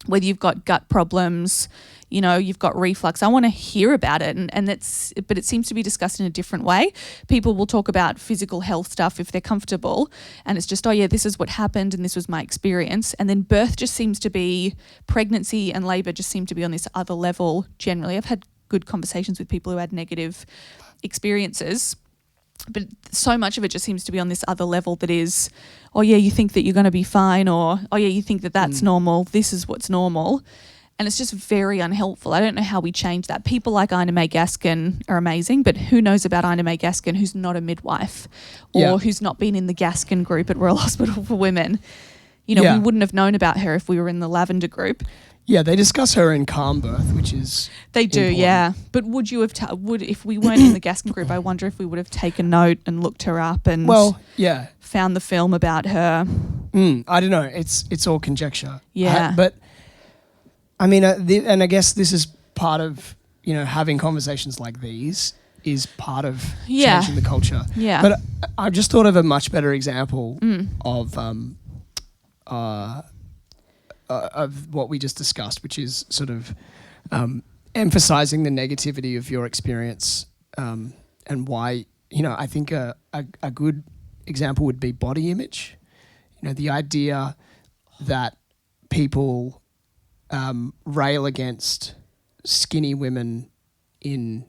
whether you've got gut problems, you've got reflux. I want to hear about it, but it seems to be discussed in a different way. People will talk about physical health stuff if they're comfortable, and it's just, oh yeah, this is what happened and this was my experience. And then pregnancy and labour just seem to be on this other level generally. I've had good conversations with people who had negative experiences, but so much of it just seems to be on this other level that is, oh yeah, you think that you're going to be fine, or oh yeah, you think that that's normal, this is what's normal. And it's just very unhelpful. I don't know how we change that. People like Ina May Gaskin are amazing, but who knows about Ina May Gaskin who's not a midwife or who's not been in the Gaskin group at Royal Hospital for Women? We wouldn't have known about her if we were in the Lavender group. Yeah, they discuss her in Calm Birth, which is they do, important. yeah. But would you have if we weren't in the Gaskin group? I wonder if we would have taken note and looked her up and found the film about her. I don't know. It's all conjecture. Yeah, but I mean, and I guess this is part of having conversations like these is part of changing the culture. Yeah, but I just thought of a much better example of what we just discussed, which is sort of emphasizing the negativity of your experience, and why, I think a good example would be body image. The idea that people rail against skinny women in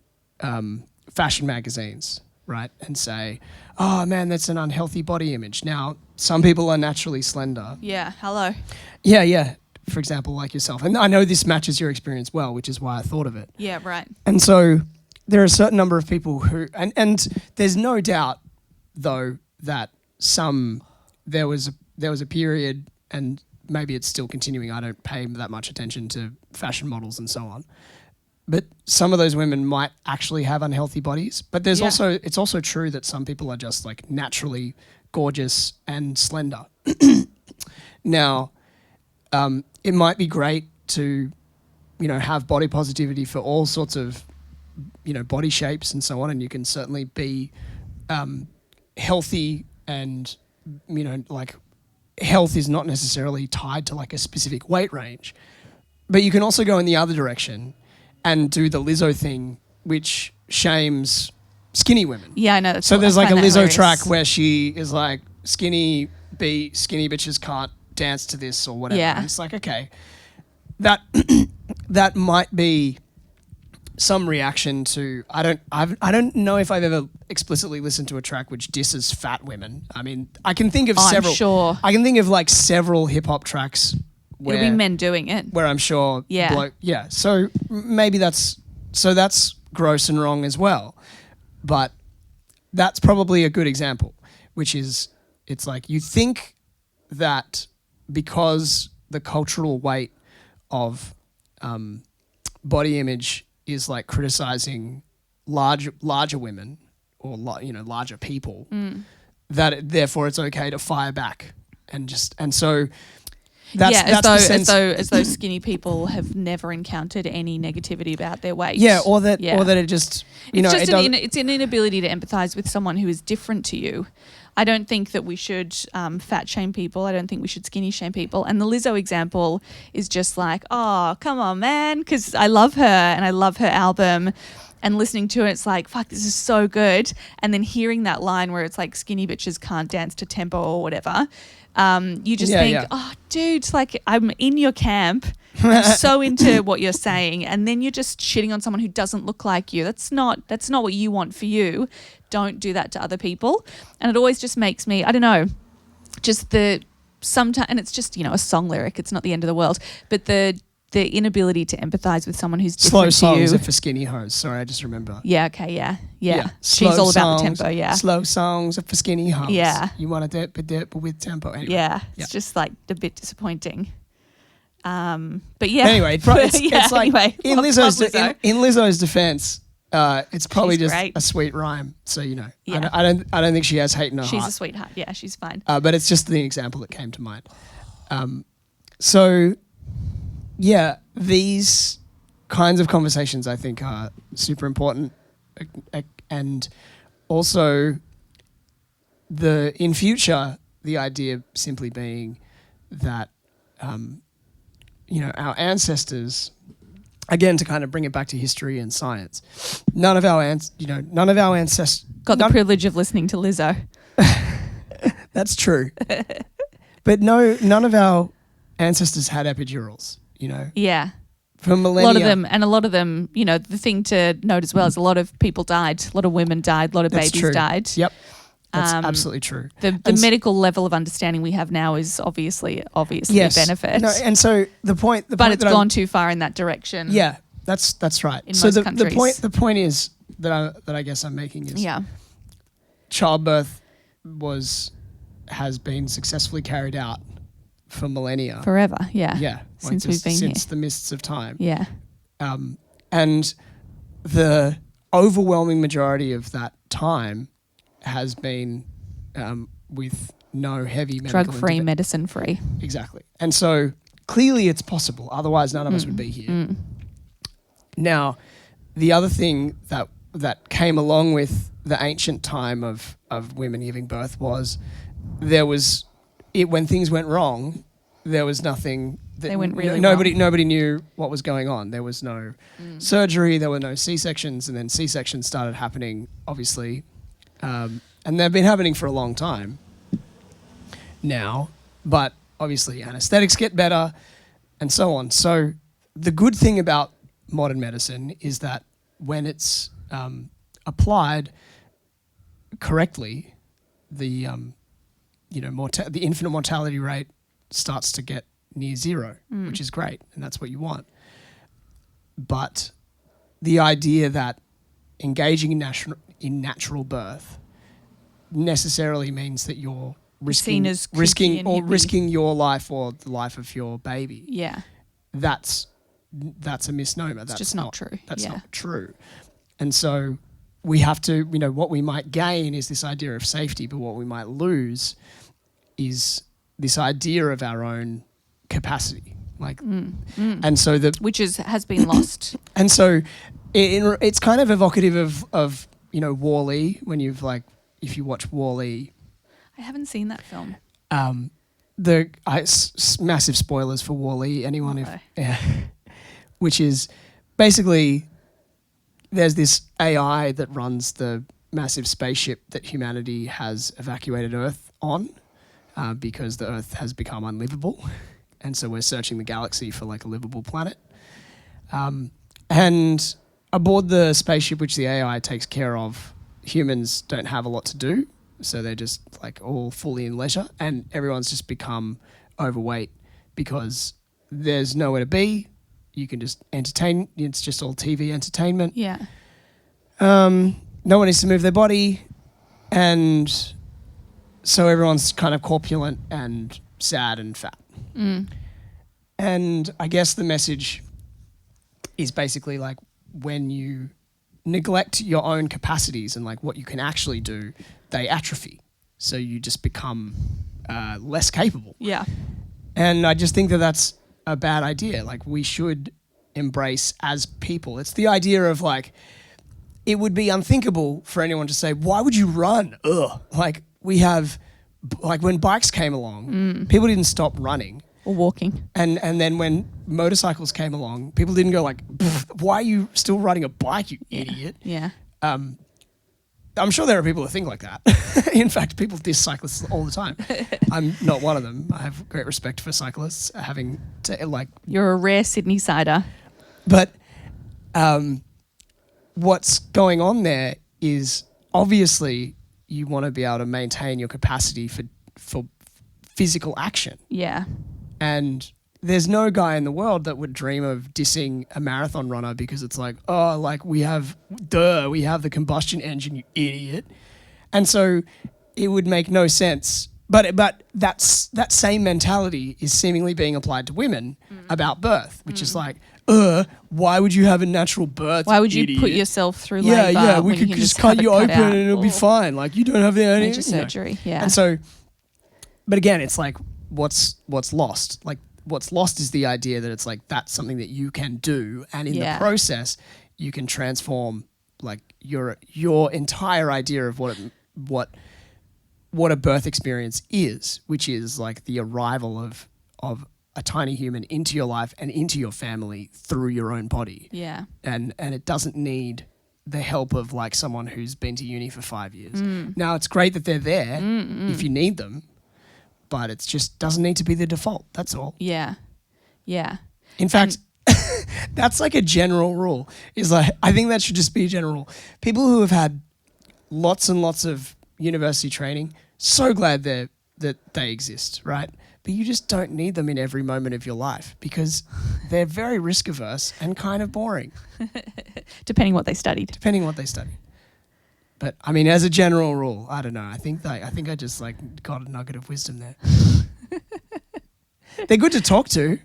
fashion magazines, right? And say, oh man, that's an unhealthy body image. Now, some people are naturally slender. Yeah, hello. Yeah. For example, like yourself. And I know this matches your experience well, which is why I thought of it. Yeah, right. And so there are a certain number of people who, and there's no doubt though that there was a period, and maybe it's still continuing, I don't pay that much attention to fashion models and so on, but some of those women might actually have unhealthy bodies. But there's it's also true that some people are just like naturally gorgeous and slender. Now, it might be great to, have body positivity for all sorts of, body shapes and so on, and you can certainly be healthy, and, health is not necessarily tied to like a specific weight range. But you can also go in the other direction and do the Lizzo thing, which shames skinny women. Yeah, I know. So there's like a Lizzo track where she is like, skinny bitches can't dance to this or whatever. Yeah. And it's like, okay, that might be some reaction to, I don't know if I've ever explicitly listened to a track which disses fat women. I mean, I can think of several. I'm sure. I can think of like several hip hop tracks where it'll be men doing it. Where I'm sure. Yeah. So maybe that's gross and wrong as well. But that's probably a good example, which is, it's like you think that because the cultural weight of body image is like criticizing larger women or larger people, therefore it's okay to fire back and so that's the sense. as though skinny people have never encountered any negativity about their weight. Or that it just it's an inability to empathize with someone who is different to you. I don't think that we should fat shame people. I don't think we should skinny shame people. And the Lizzo example is just like, oh, come on, man, because I love her and I love her album. And listening to it, it's like, fuck, this is so good. And then hearing that line where it's like, skinny bitches can't dance to tempo or whatever, you just think, oh, dude, it's like, I'm in your camp. I'm so into what you're saying. And then you're just shitting on someone who doesn't look like you. That's not what you want for you. Don't do that to other people. And it always just makes me, I don't know, just sometimes, and it's just, a song lyric. It's not the end of the world. But the inability to empathize with someone who's different to you. Slow songs are for skinny hoes. Sorry, I just remember. Yeah, okay, yeah. She's all about the tempo, yeah. Slow songs are for skinny hoes. Yeah. You want to dip, but with tempo. Anyway. Yeah, it's just like a bit disappointing. But yeah. Anyway, it's like anyway, in Lizzo's defense, it's probably she's just great. a sweet rhyme. So Yeah. I don't think she has hate in her She's heart. a sweetheart. Yeah, she's fine. But it's just the example that came to mind. So yeah, these kinds of conversations I think are super important, and also in future the idea simply being that our ancestors, again, to kind of bring it back to history and science, none of our ancestors Got the privilege of listening to Lizzo. That's true. But none of our ancestors had epidurals, Yeah. For millennia. A lot of them, the thing to note as well is a lot of people died, a lot of women died, a lot of That's babies true. died. Yep. That's absolutely true. The medical level of understanding we have now is obviously yes. a benefit. No, and so but it's gone too far in that direction. Yeah, that's right. In so most countries. the point is that I guess I'm making is childbirth has been successfully carried out for millennia. Forever, yeah. Yeah. Since we've been since the mists of time. Yeah. And the overwhelming majority of that time has been with no heavy medical drug-free, medicine-free. Exactly. And so clearly it's possible. Otherwise, none of us would be here. Now, the other thing that came along with the ancient time of women giving birth was when things went wrong, there was nothing. They went really nobody knew what was going on. There was no surgery. There were no C-sections, and then C-sections started happening, obviously, and they've been happening for a long time now. But obviously, anesthetics get better, and so on. So the good thing about modern medicine is that when it's applied correctly, the the infant mortality rate starts to get near zero, which is great, and that's what you want. But the idea that engaging in natural birth necessarily means that you're risking your life or the life of your baby. Yeah, that's a misnomer. That's just not true. That's not true. And so we have to, what we might gain is this idea of safety, but what we might lose is this idea of our own capacity. And so which has been lost. And so it's kind of evocative of WALL-E, when if you watch WALL-E. I haven't seen that film. Massive spoilers for WALL-E. Which is basically there's this AI that runs the massive spaceship that humanity has evacuated Earth on because the Earth has become unlivable. And so we're searching the galaxy for a livable planet. And aboard the spaceship, which the AI takes care of, humans don't have a lot to do. So they're just all fully in leisure, and everyone's just become overweight because there's nowhere to be. You can just entertain. It's just all TV entertainment. Yeah. No one needs to move their body. And so everyone's kind of corpulent and sad and fat. And I guess the message is basically like when you neglect your own capacities and like what you can actually do, they atrophy. So you just become less capable. Yeah. And I just think that that's a bad idea. Like we should embrace as people. It's the idea of like, it would be unthinkable for anyone to say, why would you run? Ugh. Like we have, like when bikes came along, people didn't stop running. Or walking. And then when motorcycles came along, people didn't go like, why are you still riding a bike, you idiot? Yeah. I'm sure there are people who think like that. In fact, people diss cyclists all the time. I'm not one of them. I have great respect for cyclists having to like... You're a rare Sydney sider. But what's going on there is obviously you want to be able to maintain your capacity for physical action. Yeah. And there's no guy in the world that would dream of dissing a marathon runner because it's like, oh, like we have the combustion engine, you idiot. And so it would make no sense. But that same mentality is seemingly being applied to women about birth, which is like, why would you have a natural birth? Why would you idiot? put yourself through labor? Yeah, we when could you can just cut you open and it'll be or fine. Like you don't have any major surgery. Yeah. And so, but again, it's like what's lost? Like what's lost is the idea that it's like that's something that you can do, and in the process, you can transform like your entire idea of what a birth experience is, which is like the arrival of a tiny human into your life and into your family through your own body. Yeah. And it doesn't need the help of like someone who's been to uni for 5 years. Now it's great that they're there if you need them, but it just doesn't need to be the default. That's all. Yeah. Yeah. In fact, that's like a general rule. Is like I think that should just be a general rule. People who have had lots and lots of university training, so glad that they exist, right? But you just don't need them in every moment of your life because they're very risk averse and kind of boring. Depending what they studied. But I mean, as a general rule, I don't know. I think I just like got a nugget of wisdom there. They're good to talk to.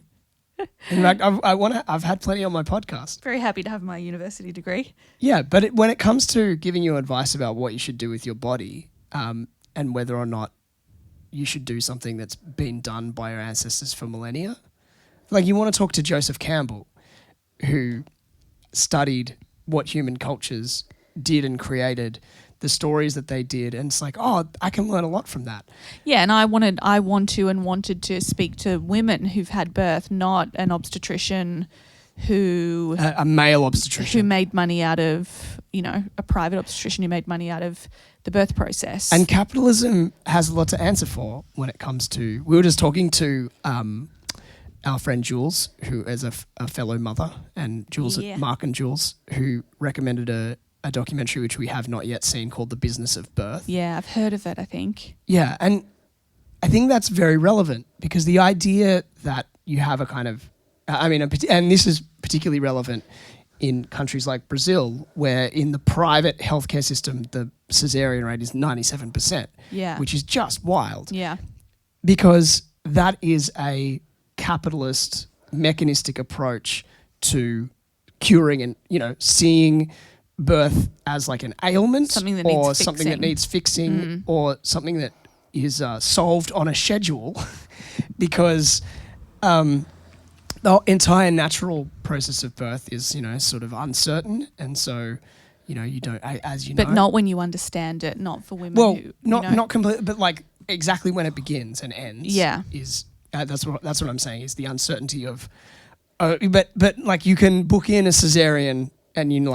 In fact, I've had plenty on my podcast. Very happy to have my university degree. Yeah, but when it comes to giving you advice about what you should do with your body, and whether or not you should do something that's been done by your ancestors for millennia, like you want to talk to Joseph Campbell, who studied what human cultures did and created, the stories that they did, and it's like, oh, I can learn a lot from that. Yeah, and I wanted to speak to women who've had birth, not an obstetrician who a male obstetrician who made money out of, a private obstetrician who made money out of the birth process. And capitalism has a lot to answer for when it comes to. We were just talking to our friend Jules, who is a fellow mother, and Jules, Mark and Jules, who recommended a documentary which we have not yet seen called The Business of Birth. Yeah, I've heard of it, I think. Yeah, and I think that's very relevant because the idea that you have a kind of, and this is particularly relevant in countries like Brazil, where in the private healthcare system, the cesarean rate is 97%, which is just wild. Yeah. Because that is a capitalist, mechanistic approach to curing and, seeing birth as like an ailment something that needs fixing or something that is solved on a schedule because the entire natural process of birth is, sort of uncertain. And so, you don't, as you know. But not when you understand it, not for women who, not completely, but like exactly when it begins and ends. Yeah. Is, that's what I'm saying is the uncertainty of, but like you can book in a cesarean and you know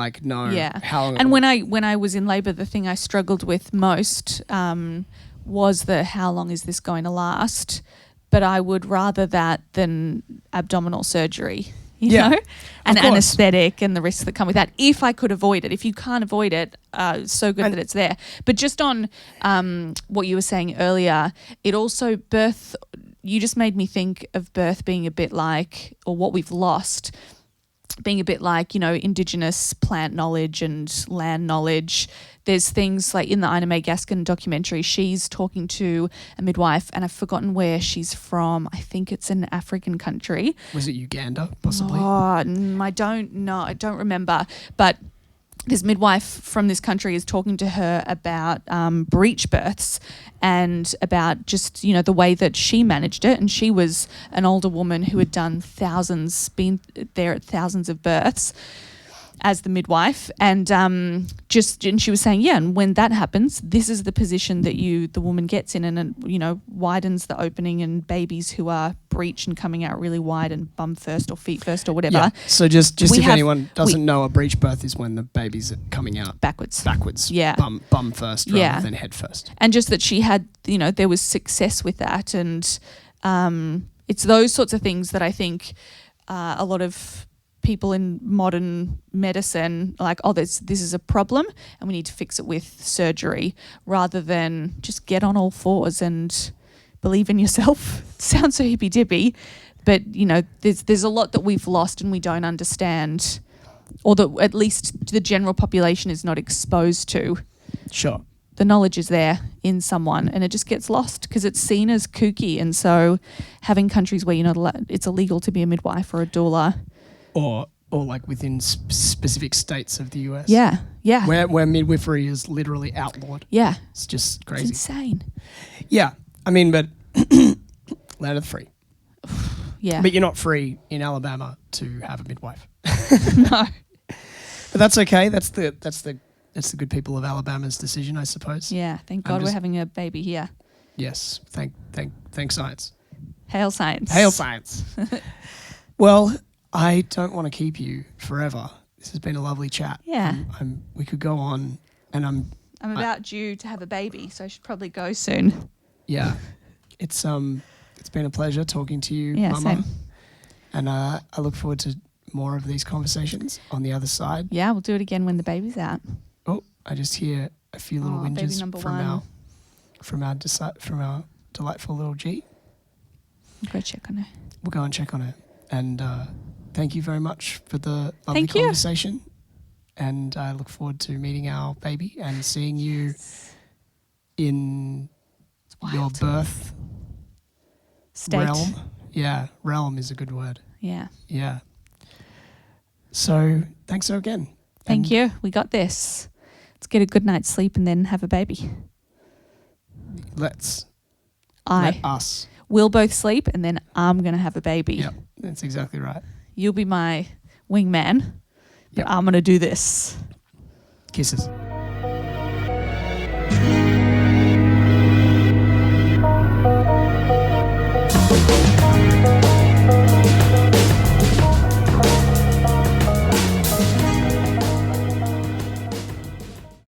how long. And when I was in labour, the thing I struggled with most was how long is this going to last? But I would rather that than abdominal surgery, you know, and anaesthetic and the risks that come with that. If I could avoid it, if you can't avoid it, so good that it's there. But just on what you were saying earlier, it also you just made me think of birth being a bit like, or what we've lost, being a bit like, Indigenous plant knowledge and land knowledge there's things like in the Ina May Gaskin documentary, she's talking to a midwife, and I've forgotten where she's from. I think it's an African country. Was it Uganda, possibly? I don't know. I don't remember. But this midwife from this country is talking to her about breech births and about just, the way that she managed it. And she was an older woman who had done been there at thousands of births as the midwife. And and she was saying, and when that happens, this is the position that the woman gets in, and it, widens the opening, and babies who are breech and coming out really wide and bum first or feet first or whatever. Yeah. So just if anyone doesn't know, a breech birth is when the baby's coming out backwards. Yeah. Bum first rather than head first. And just that she had, there was success with that. And it's those sorts of things that I think a lot of people in modern medicine are like, this is a problem and we need to fix it with surgery, rather than just get on all fours and believe in yourself. Sounds so hippy dippy, but there's a lot that we've lost and we don't understand, or that at least the general population is not exposed to. Sure. The knowledge is there in someone and it just gets lost because it's seen as kooky. And so having countries where you're not allowed, it's illegal to be a midwife or a doula. Or like within specific states of the US. Yeah. Where midwifery is literally outlawed. Yeah. It's just crazy. It's insane. Yeah. I mean, but land of the free. Yeah. But you're not free in Alabama to have a midwife. No. But that's okay. That's the good people of Alabama's decision, I suppose. Yeah. Thank God we're having a baby here. Yes. Thank science. Hail science. Hail science. Well, I don't want to keep you forever. This has been a lovely chat. Yeah. We could go on, and I'm about due to have a baby, so I should probably go soon. Yeah. It's been a pleasure talking to you, yeah, Mama. Same. And I look forward to more of these conversations on the other side. Yeah, we'll do it again when the baby's out. Oh, I just hear a few little whinges from our delightful little G. We'll go check on her. We'll go and check on her. And thank you very much for the lovely conversation. And I look forward to meeting our baby and seeing you in your birth state. Realm. Yeah, realm is a good word. Yeah. Yeah. So thanks again. Thank you. We got this. Let's get a good night's sleep and then have a baby. Let us. We'll both sleep and then I'm going to have a baby. Yep, that's exactly right. You'll be my wingman, but I'm going to do this. Kisses.